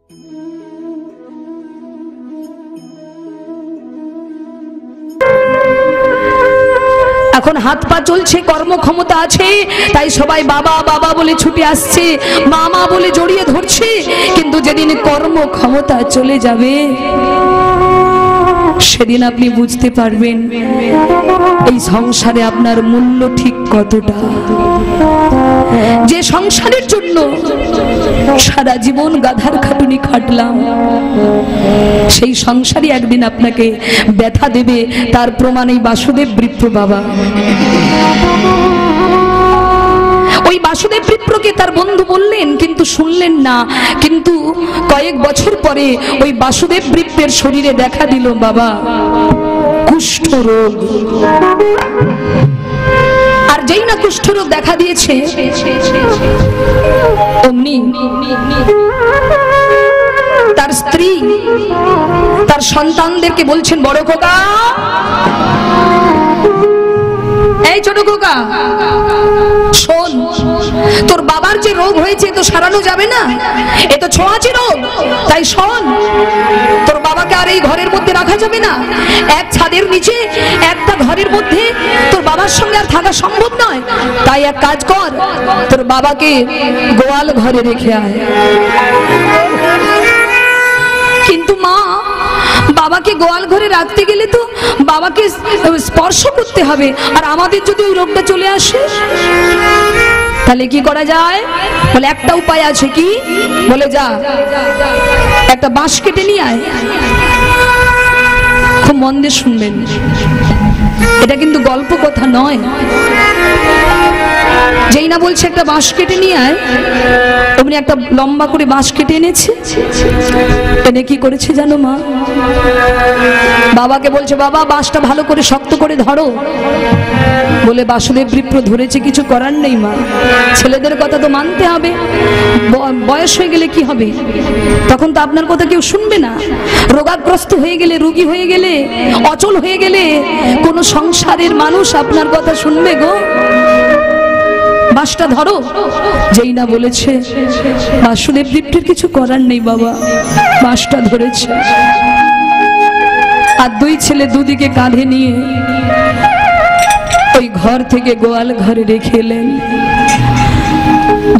এখন হাত পা চলছে, কর্মক্ষমতা আছে, তাই সবাই বাবা বাবা বলে ছুটে আসছে, মামা বলে জড়িয়ে ধরছে। কিন্তু যেদিন কর্মক্ষমতা চলে যাবে সেদিন আপনি বুঝতে পারবেন এই সংসারে আপনার মূল্য ঠিক কতটা। যে সংসারের জন্য সারা জীবন গাধার খাটুনি খাটলাম, সেই সংসারই একদিন আপনাকে ব্যথা দেবে। তার প্রমাণ এই বাসুদেব বৃত্ত বাবা। ওই বাসুদেব বিপ্রকে তার বন্ধু বললেন, কিন্তু শুনলেন না। কিন্তু কয়েক বছর পরে ওই বাসুদেব বিপ্রের শরীরে দেখা দিল বাবা কুষ্ঠ রোগ। আর যেই না কুষ্ঠ রোগ দেখা দিয়েছে, অমনি তার স্ত্রী তার সন্তানদেরকে বলছেন, বড় খোকা, এই ছোট খোকা শোন, তোর বাবার যে রোগ হয়েছে তো সারানো যাবে না, এ তো ছোঁয়াচে রোগ। তাই শোন, তোর বাবাকে আর এই ঘরের মধ্যে রাখা যাবে না। এক ছাদের নিচে একটা ঘরের মধ্যে তোর বাবার সঙ্গে আর থাকা সম্ভব নয়। তাই এক কাজ কর, তোর বাবাকে গোয়াল ঘরে রেখে আয়। কিন্তু মা, বাবাকে গোয়াল ঘরে রাখতে গেলে তো বাবাকে স্পর্শ করতে হবে, আর আমাদের যদি ওই রোগটা চলে আসে তাহলে কি করা যায়? বলে একটা উপায় আছে। কি? বলে যা একটা বাঁশ কেটে নিয়ে আয়। খুব মন দিয়ে শুনবেন, এটা কিন্তু গল্প কথা নয়। যেই না বলছে একটা বাঁশ কেটে নিয়ে আয়, অমনি একটা লম্বা করে বাঁশ কেটে এনেছে। এনে কি করেছে জানো মা? বাবাকে বলছে, বাবা বাঁশটা ভালো করে শক্ত করে ধরো। বলে বাসুদেব বিপ্র ধরেছে, কিছু করার নেই মা, ছেলেদের কথা তো মানতে হবে। বয়স হয়ে গেলে কি হবে? তখন তো আপনার কথা কেউ শুনবে না। রোগাগ্রস্ত হয়ে গেলে, রোগী হয়ে গেলে, অচল হয়ে গেলে কোন সংসারের মানুষ আপনার কথা শুনবে গো? বাঁশটা ধরো। যেই না বলেছে, বাসুদেব বিপ্রের কিছু করার নেই বাবা, বাঁশটা ধরেছে। আর দুই ছেলে দুদিকে কাঁধে নিয়ে ওই ঘর থেকে গোয়াল ঘরে রেখে এলেন।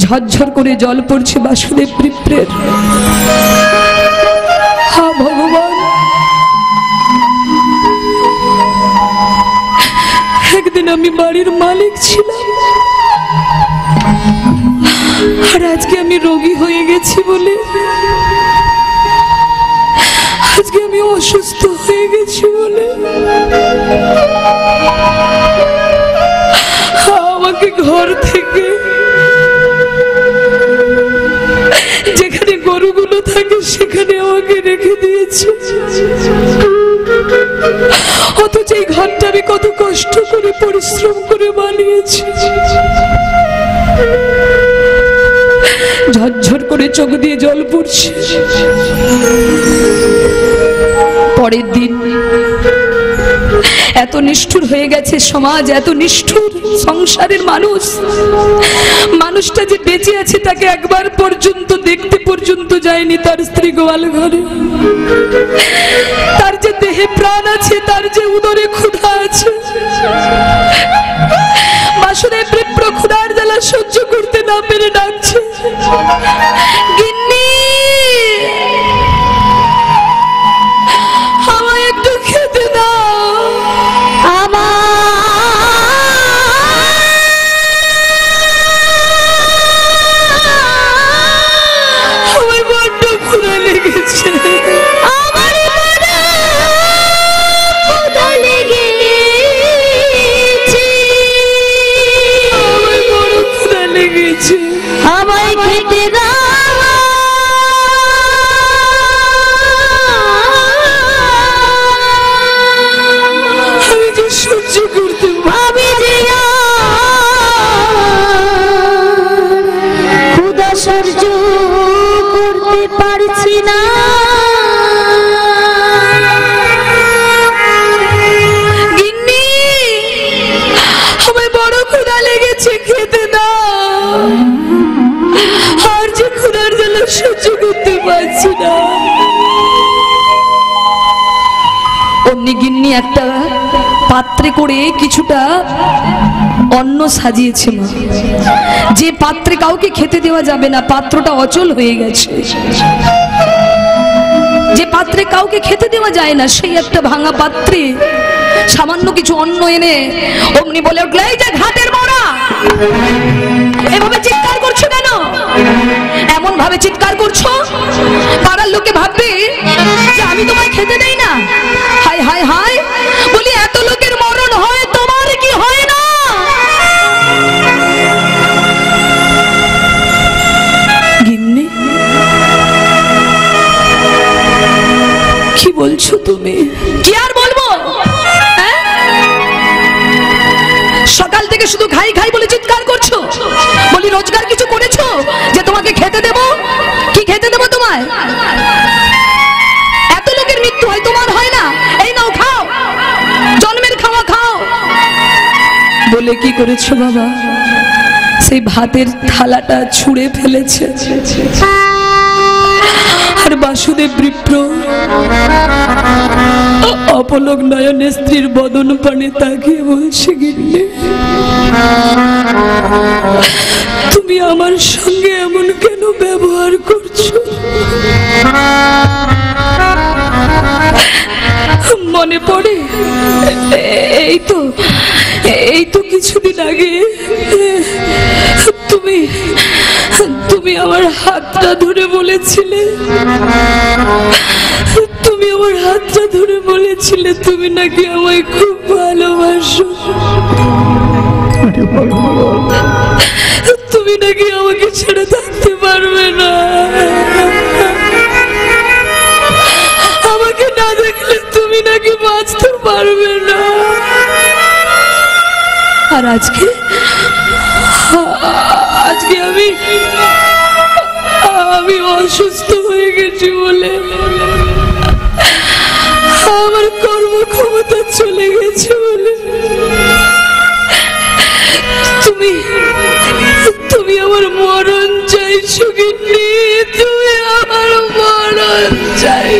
ঝরঝর করে জল পড়ছে বাসুদেব বিপ্রের। হা ভগবান, একদিন আমি বাড়ির মালিক ছিলাম, আর আজকে আমি রোগী হয়ে গেছি বলে, আজকে আমি অসুস্থ হয়ে গেছি বলে আমাকে ঘর থেকে, যেখানে গরুগুলো থাকে সেখানে আমাকে রেখে দিয়েছে। অথচ এই ঘরটা আমি কত কষ্ট করে পরিশ্রম করে বানিয়েছি। ঝরঝর করে চোখ দিয়ে জল পড়ছে। পরের দিন এত নিষ্ঠুর হয়ে গেছে সমাজ, এত নিষ্ঠুর সংসারের মানুষ। মানুষটা যে বেঁচে আছে তাকে একবার পর্যন্ত দেখতে পর্যন্ত যায়নি তার স্ত্রী গোয়াল ঘরে। তার যে দেহে প্রাণ আছে, তার যে উদরে ক্ষুধা আছে, বাসুদেব বিপ্র ক্ষুধার জ্বালা সহ্য করতে না পেরে ডাকছে, গিন্নি আমায় একটু খেতে দাও। আমার বড্ড ক্ষুধা লেগেছে। আমায় খেতে দাও। আমি যে সহ্য করতে, আমি যে ক্ষুধা সহ্য করতে পারছি না। গিন্নি আমায় বড় ক্ষুধা লেগেছে, খেতে দাও। আর যে ক্ষুধার জ্বালা সহ্য করতে পারছি না। অমনি গিন্নি একটা পাত্রে করে কিছুটা অন্ন সাজিয়েছে মা। যে পাত্রে কাউকে খেতে দেওয়া যাবে না, পাত্রটা অচল হয়ে গেছে। যে পাত্রে কাউকে খেতে দেওয়া যায় না, সেই একটা ভাঙা পাত্রে সামান্য কিছু অন্ন এনে অমনি বলে উঠল, এই যে ঘাটের মোড়া, এভাবে চিৎকার করছো কেন? এমন ভাবে চিৎকার করছো পাড়ার লোকে ভাববে যে আমি তোমায় খেতে দেই না। হায় হায় হায়, বলি এত লোকের মরণ হয়, তোমার কি হয় না? গিন্নি, কি বলছো তুমি? কি আর বলবো? সকাল থেকে শুধু খাই খাই বলে চিৎকার করছো। বলি রোজগার কিছু করেছো যে তোমাকে খেতে দেব? কি খেতে দেব তোমায়? এত লোকের মৃত্যু হয়, তোমার হয় না? এই নাও খাও, জন্মের খাওয়া খাও। বলে কি করেছো বাবা? সেই ভাতের থালাটা ছুঁড়ে ফেলেছে। আর বাসুদেব বিপ্র অপলক নয়নে স্ত্রীর বদন পানে তাকিয়ে বলছে, গিন্নি তুমি আমার সঙ্গে এমন কেন ব্যবহার করছো? মনে পড়ে এই তো কিছুদিন আগে তুমি আমার হাতটা ধরে বলেছিলে, তুমি নাকি আমায় খুব ভালোবাসো, তুমি নাকি আমাকে ছেড়ে থাকতে পারবে না, আমাকে না দেখলে তুমি নাকি বাঁচতে পারবে না। আর আজকে আমি অসুস্থ হয়ে গেছি বলে, আমার কর্মক্ষমতা চলে গেছে বলে তুমি আমার মরণ চাইছো গিন্নি, তুমি আমার মরণ চাই।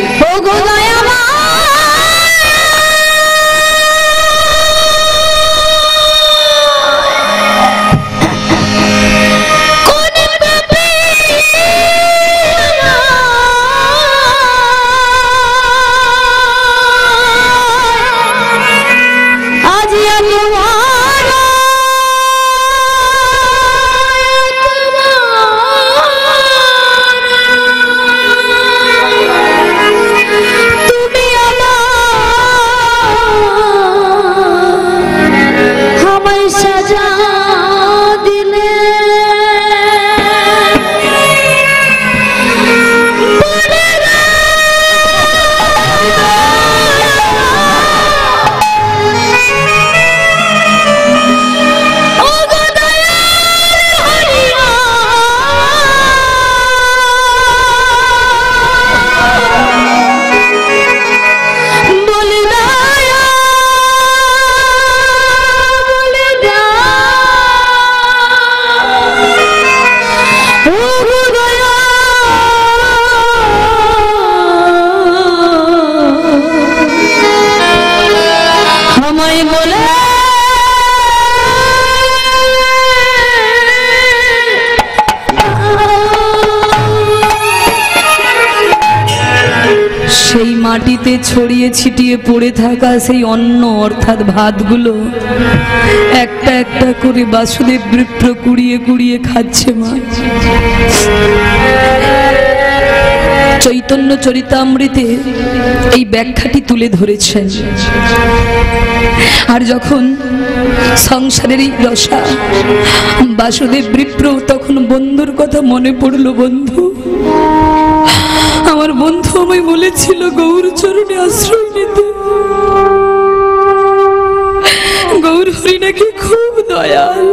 সেই মাটিতে ছড়িয়ে ছিটিয়ে পড়ে থাকা সেই অন্ন অর্থাৎ ভাতগুলো একটা একটা করে বাসুদেব বিপ্র কুড়িয়ে কুড়িয়ে খাচ্ছে মা। চৈতন্য চরিতামৃতে এই ব্যাখ্যাটি তুলে ধরেছেন। আর যখন সংসারের এই দশা, বাসুদেব বিপ্র তখন বন্ধুর কথা মনে পড়লো। বন্ধু, আমার বন্ধু আমায় বলেছিল গৌর চরণে আশ্রয় নিতে। গৌর হরি নাকি খুব দয়াল,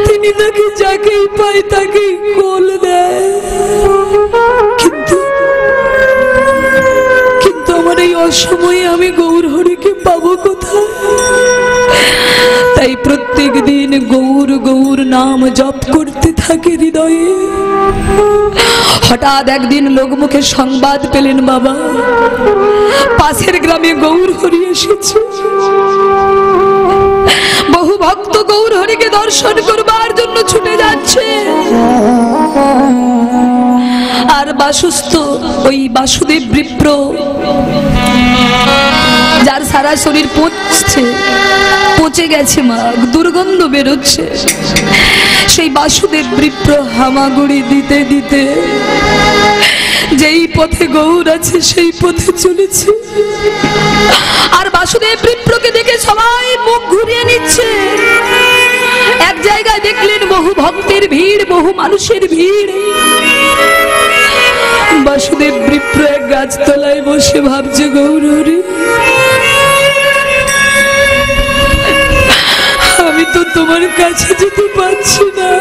তিনি নাকি যাকেই পায় তাকেই কোল দেয়। কিন্তু আমার এই অসময়ে আমি গৌর হরিকে পাবো কোথায়? তাই প্রত্যেক দিন গৌর গৌর নাম জপ করতে থাকি। থাকে হৃদয়ে। হঠাৎ একদিন লোকমুখে সংবাদ পেলেন বাবা পাশের গ্রামে গৌর হরি এসেছে। বহু ভক্ত গৌর হরিকে দর্শন করবার জন্য ছুটে যাচ্ছে। আর বাসুস্থ ওই বাসুদেব বিপ্র, যার সারা শরীর পচে গেছে, মা দুর্গন্ধ বেরোচ্ছে, সেই বাসুদেব বিপ্র হামাগুড়ি দিতে দিতে যেই পথে গৌর আছে সেই পথে চলেছে। আর বাসুদেব বিপ্রকে দেখে সবাই মুখ ঘুরিয়ে নিচ্ছে। এক জায়গায় দেখলেন বহু ভক্তের ভিড়, বহু মানুষের ভিড়। বাসুদেব বিপ্র এক গাছতলায় বসে ভাবছে, গৌর হরি, আমি তো তোমার কাছে যেতে পারছি না,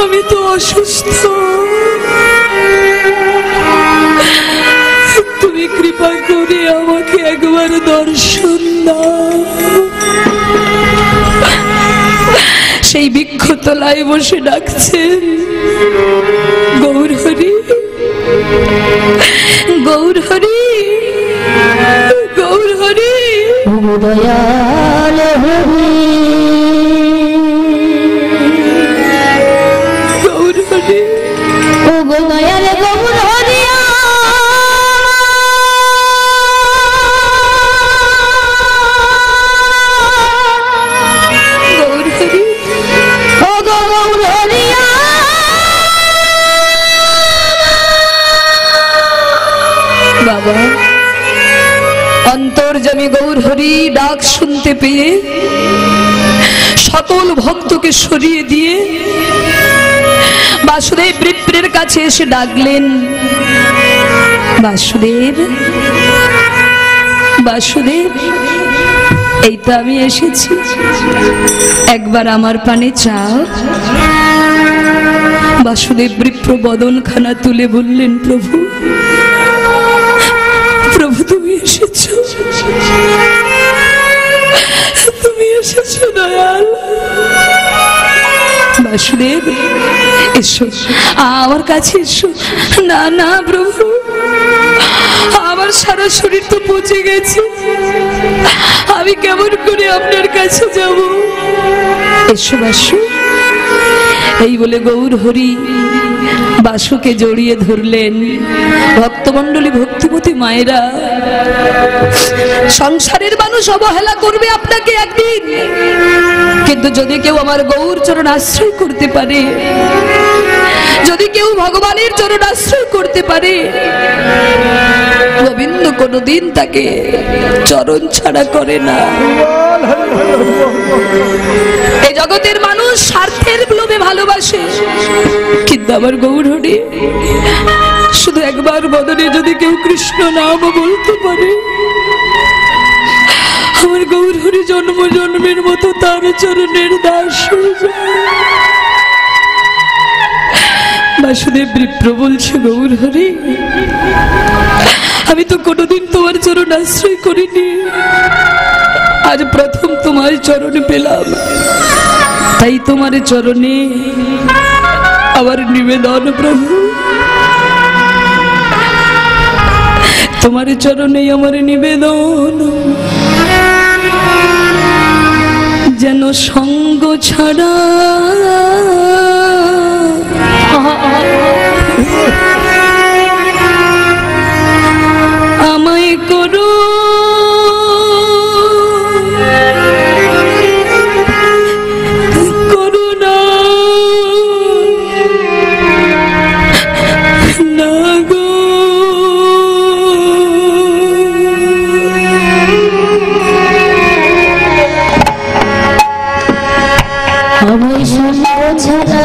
আমি তো অসুস্থ, তুমি কৃপা করে আমাকে একবার দর্শন দাও। সেই বৃক্ষতলায় বসে ডাকছেন, গৌর হরি, গৌর হরি, গৌর হরি, দয়াল হরি, গৌর হরি, ও গো দয়াল গৌর হরি, গৌর হরি, ও গো গৌর হরি। বাবা অন্তর্যামী গৌর হরি ডাক শুনতে পেয়ে সকল ভক্তকে সরিয়ে দিয়ে বাসুদেব বিপ্রের কাছে এসে ডাকলেন, বাসুদেব, বাসুদেব, এই তো আমি এসেছি, একবার আমার পানে চাও। বাসুদেব বিপ্র বদনখানা তুলে বললেন, প্রভু, প্রভু তুমি এসেছো, তুমি এসেছো দয়াল। বাসুদেব এসো, আমার কাছে এসো। না না প্রভু, আমার সারা শরীর তো পচে গেছে, আমি কেমন করে আপনার কাছে যাব? এসো বাসু। এই বলে গৌর হরি বাসুকে জড়িয়ে ধরলেন। ভক্তমণ্ডলী, ভক্তিমতী মায়েরা, সংসারের মানুষ অবহেলা করবে আপনাকে একদিন, কিন্তু যদি কেউ আমার গৌর চরণ আশ্রয় করতে পারে, যদি কেউ ভগবানের চরণ আশ্রয় করতে পারে, গোবিন্দ কোনদিন তাকে চরণ ছাড়া করে না। এই জগতের মানুষ স্বার্থের লোভে ভালোবাসে, কিন্তু আমার গৌর হরি শুধু একবার বদনে যদি কেউ কৃষ্ণ নাম বলতে পারে, আমার গৌর হরি জন্ম জন্মের মতো তার চরণের দাস হয়ে যায়। বাসুদেব বিপ্র বলছে, গৌর হরি, আমি তো কোনোদিন তোমার চরণ আশ্রয় করিনি, আজ প্রথম তোমার চরণ পেলাম, তাই তোমার চরণে আমার নিবেদন। প্রভু, তোমার চরণে আমার নিবেদন, যেন সঙ্গ ছাড়া আমায় করো করুণা, না গো আমায় সঙ্গ ছাড়া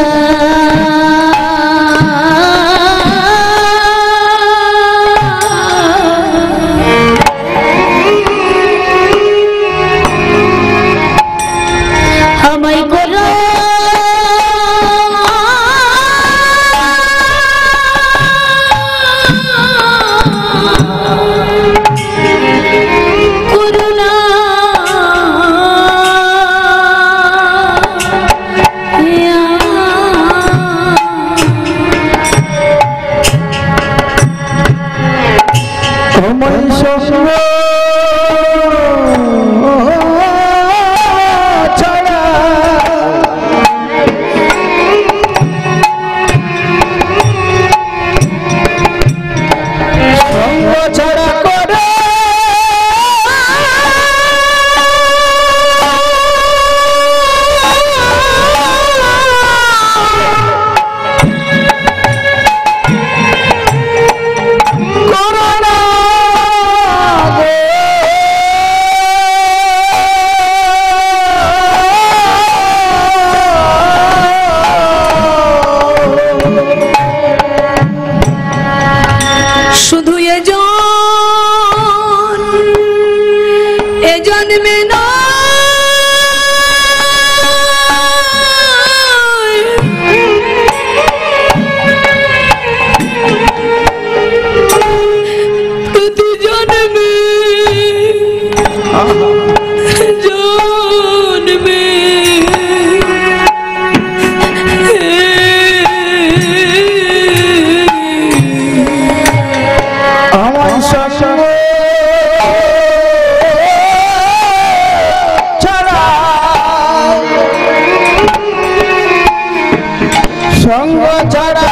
সঙ্গ ছাড়া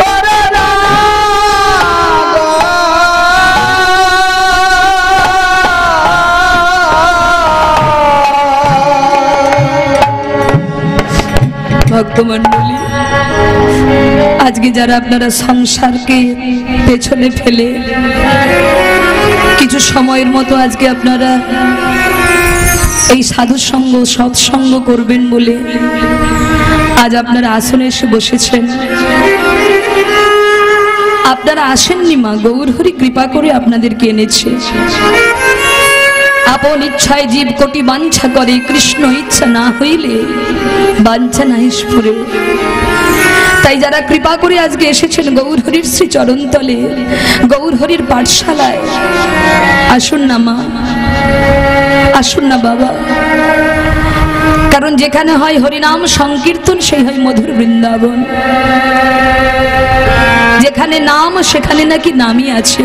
করে না ভক্তমণ্ডলী, আজকে যারা আপনারা সংসারকে পেছনে ফেলে কিছু সময়ের মতো আজকে আপনারা এই সাধু সঙ্গ সৎসঙ্গ করবেন বলে আজ আপনারা আসনে এসে বসেছেন। আপনারা আসেননি, মা গৌরহরি কৃপা করে আপনাদেরকে এনেছে। আপন ইচ্ছায় জীব কোটি বাঞ্ছা করে, কৃষ্ণ ইচ্ছা না হইলে বাঞ্ছা নাই স্ফুরে। তাই যারা কৃপা করে আজকে এসেছেন গৌরহরির শ্রী চরণতলে, গৌরহরির পাঠশালায়, আসুন না মা, আসুন না বাবা। কারণ যেখানে হয় হরিনাম সংকীর্তন সেই হয় মধুর বৃন্দাবন। যেখানে নাম সেখানে নাকি নামই আছে।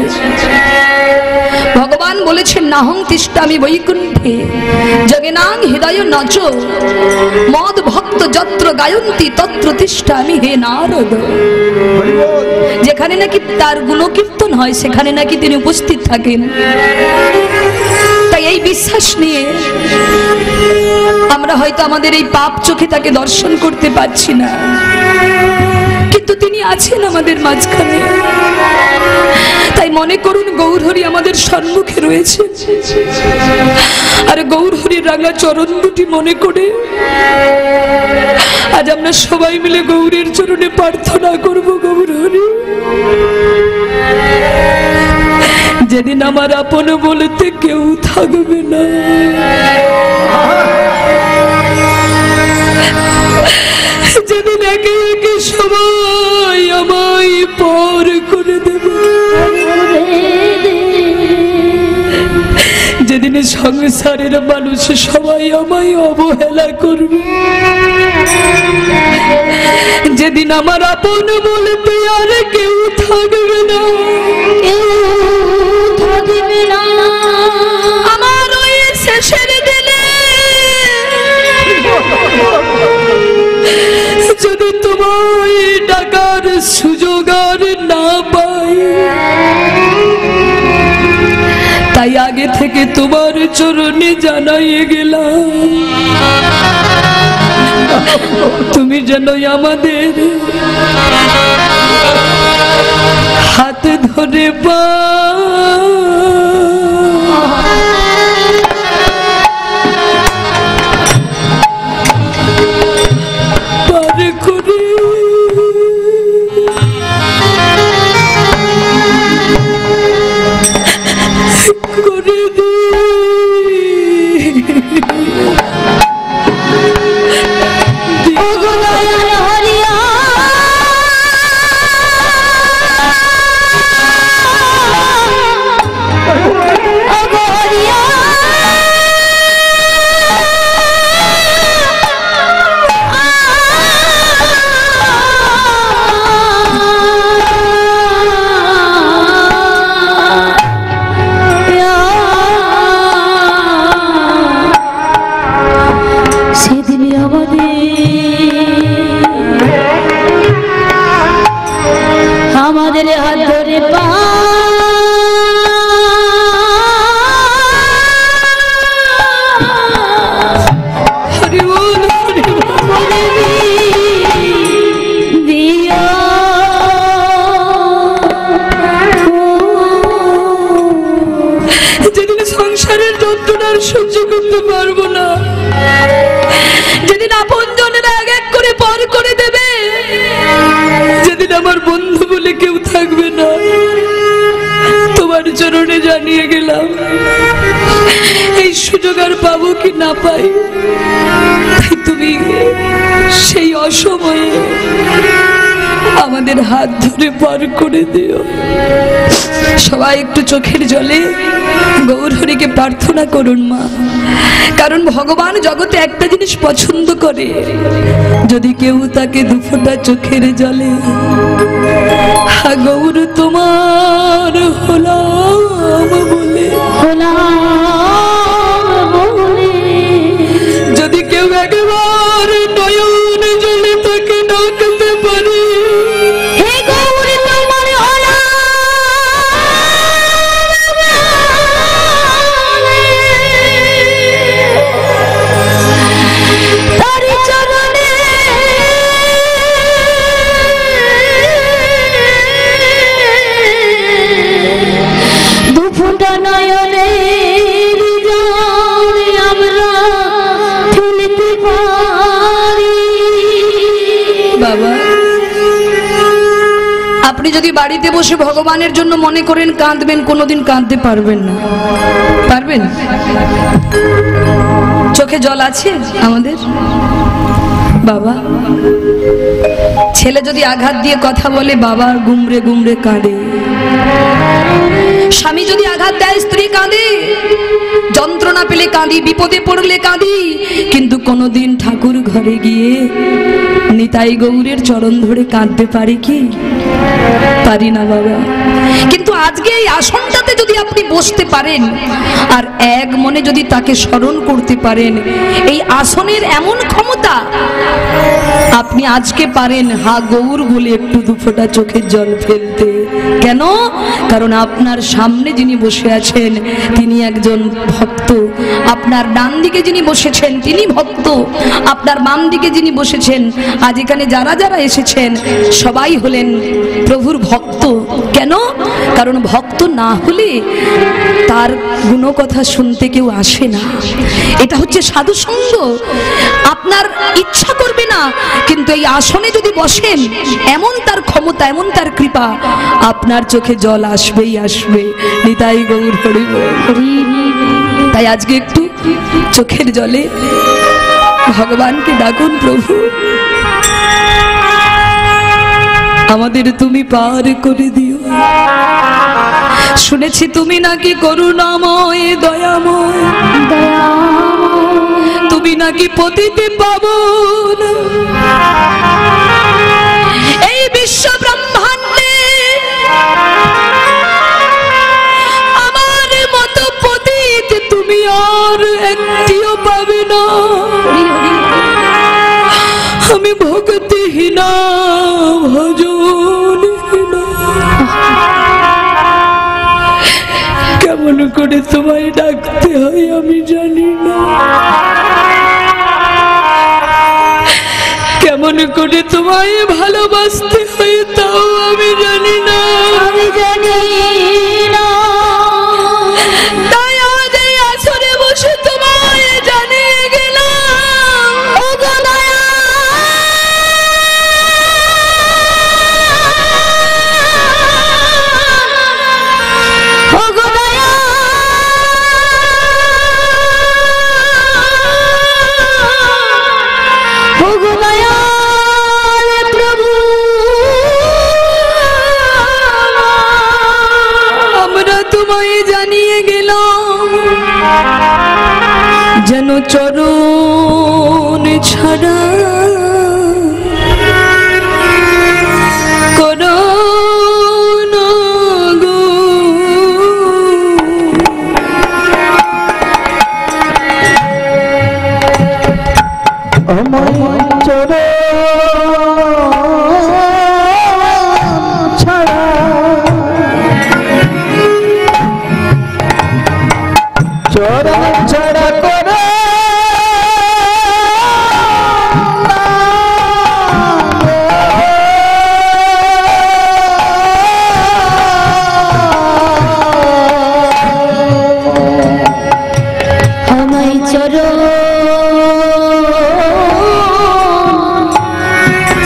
ভগবান বলেছেন নাহং তিষ্ঠামি বৈকুণ্ঠে জগেনাং হৃদয় নচ মদ ভক্ত যত্র গায়ন্তি তত্র তিষ্ঠামি হে নারদ। যেখানে নাকি তার গুণকীর্তন হয় সেখানে নাকি তিনি উপস্থিত থাকেন। তাই এই বিশ্বাস নিয়ে আমরা হয়তো আমাদের এই পাপ চোখে তাকে দর্শন করতে পারছি না, কিন্তু তিনি আছেন আমাদের মাঝখানে। তাই মনে করুন গৌরহরি আমাদের সম্মুখে রয়েছে, আর গৌরহরির রাঙা চরণ দুটি মনে করে আজ আমরা সবাই মিলে গৌরের চরণে প্রার্থনা করব। গৌরহরি, যেদিন আমার আপন বলতে কেউ থাকবে না, যেদিন একে একে সবাই আমায় পর করে দেবে, যেদিন সংসারের মানুষ সবাই আমায় অবহেলা করবে, যেদিন আমার আপন বলতে আর কেউ থাকবে না, আমার ওই শেষের দিনে যদি তোমায় ডাকার সুযোগ আর না পাই, তাই আগে থেকে তোমার চরণে জানাইয়ে গেলাম, তুমি যেন আমাদের হাত ধরে আমাদের হাত ধরে যেদিন সংসারের যন্ত্রণার সহ্য করতে পারবো না, যেদিন আপন জনেরা এক এক করে পর করে দেবে, যেদিন আমার বন্ধু বলে কেউ থাকবে না, তোমার চরণে জানিয়ে গেলাম এই সুযোগ আর পাবো কি না পাই, তাই তুমি সেই অসময়ে আমাদের হাত ধরে পার করে দিও। সবাই একটু চোখের জলে গৌরহরিকে প্রার্থনা করুন মা, কারণ ভগবান জগতে একটা জিনিস পছন্দ করে, যদি কেউ তাকে দুফোঁটা চোখের জলে গৌর তোমার হলাম বলে আপনি যদি বাড়িতে বসে ভগবানের জন্য মনে করেন কাঁদবেন, কোনোদিন কাঁদতে পারবেন না। পারবেন? চোখে জল আছে আমাদের? বাবা, ছেলে যদি আঘাত দিয়ে কথা বলে, বাবা গুমরে গুমরে কাঁদে। স্বামী যদি আঘাত দেয়, স্ত্রী কাঁদে। যন্ত্রণা পেলে কাঁদি, বিপদে পড়লে কাঁদি। কিন্তু কোনোদিন ঠাকুর ঘরে গিয়ে নিতাই গৌরের চরণ ধরে কাঁদতে পারি কি? পারি না বাবা। কিন্তু আজকে এই আসনটাতে যদি আপনি বসতে পারেন আর এক মনে যদি তাকে স্মরণ করতে পারেন, এই আসনের এমন ক্ষমতা, আপনি আজকে পারেন হা গৌর বলে একটু দুফোঁটা চোখের জল ফেলতে। কেন? কারণ আপনার সামনে যিনি বসে আছেন তিনি একজন ভক্ত। আপনার ডান দিকে যিনি বসেছেন তিনি ভক্ত। আপনার বাম দিকে যিনি বসেছেন, আজ এখানে যারা যারা এসেছেন সবাই হলেন প্রভুর ভক্ত। কেন? কারণ ভক্ত না হলে তার গুণকথা শুনতে কেউ আসে না। এটা হচ্ছে সাধু সঙ্গ। আপনার ইচ্ছা করবে না, কিন্তু এই আসনে যদি বসেন, এমন তার ক্ষমতা, এমন তার কৃপা, আপনার চোখে জল আসবেই আসবে। নিতাই গৌর হরি হরি। তাই আজকে একটু চোখের জলে ভগবানকে ডাকুন, প্রভু আমাদের তুমি পার করে দিও। শুনেছি তুমি নাকি করুণাময়, দয়াময়, তুমি নাকি পতিতে পাবন। এই বিশ্ব ব্রহ্মাণ্ডে আমার মতো পতিত তুমি আর একটিও পাবে না। আমি ভক্তিহীনা, ভজনহীনা, কেমন করে তোমায় ডাকতে হয় আমি জানি না, কেমন করে তোমায় ভালোবাসতে হয় তাও আমি জানি না, আমি জানি না। তাই আজ এই আসরে বসে তোমায় জানিয়ে গেলাম, ও গো দয়া, ও গো দয়া, ও গো দয়া প্রভু, আমরা তোমায় জানিয়ে গেলাম যেন চরণ ছাড়া করো না গো। আমার চরণ ছাড়া চরণ ছাড়া করে আমায় চরণ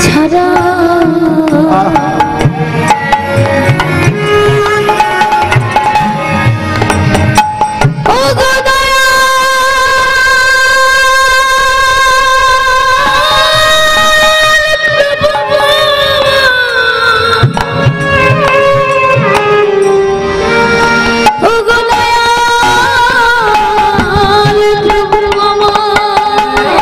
ছাড়া ও গো দয়া, ও গো দয়া প্রভু আমার,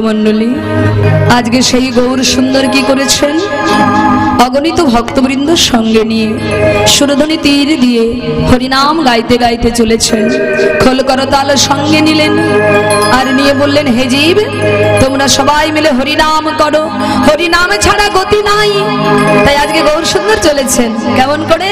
ভক্তমণ্ডলী, আজকে সেই গৌর সুন্দর কি করেছেন? অগণিত ভক্তবৃন্দ সঙ্গে নিয়ে সুরধ্বনি তীর দিয়ে হরিনাম গাইতে গাইতে চলেছেন। খোল করতাল সঙ্গে নিলেন আর নিয়ে বললেন, হে জীব, তোমরা সবাই মিলে হরিনাম করো, হরিনাম ছাড়া গতি নাই। তাই আজকে গৌর সুন্দর চলেছেন কেমন করে?